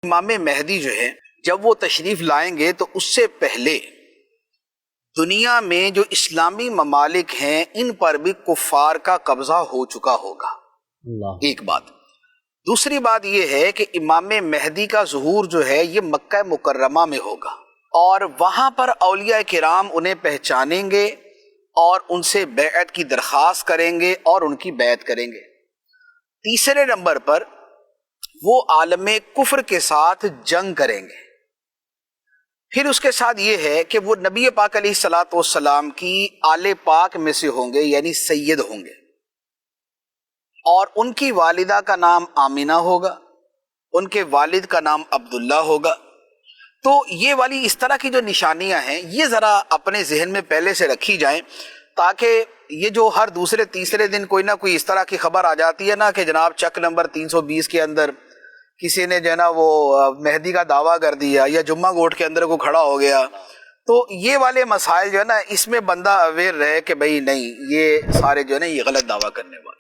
امام مہدی جو ہے جب وہ تشریف لائیں گے تو اس سے پہلے دنیا میں جو اسلامی ممالک ہیں ان پر بھی کفار کا قبضہ ہو چکا ہوگا، ایک بات۔ دوسری بات یہ ہے کہ امام مہدی کا ظہور جو ہے یہ مکہ مکرمہ میں ہوگا، اور وہاں پر اولیاء کرام انہیں پہچانیں گے اور ان سے بیعت کی درخواست کریں گے اور ان کی بیعت کریں گے۔ تیسرے نمبر پر وہ عالم کفر کے ساتھ جنگ کریں گے۔ پھر اس کے ساتھ یہ ہے کہ وہ نبی پاک علیہ الصلوۃ والسلام کی آل پاک میں سے ہوں گے، یعنی سید ہوں گے، اور ان کی والدہ کا نام آمینہ ہوگا، ان کے والد کا نام عبداللہ ہوگا۔ تو یہ والی اس طرح کی جو نشانیاں ہیں یہ ذرا اپنے ذہن میں پہلے سے رکھی جائیں، تاکہ یہ جو ہر دوسرے تیسرے دن کوئی نہ کوئی اس طرح کی خبر آ جاتی ہے نا کہ جناب چک نمبر 320 کے اندر کسی نے جو ہے نا وہ مہدی کا دعویٰ کر دیا، یا جمعہ گوٹ کے اندر کو کھڑا ہو گیا، تو یہ والے مسائل جو ہے نا اس میں بندہ اویئر رہے کہ بھئی نہیں، یہ سارے جو ہے نا یہ غلط دعویٰ کرنے والے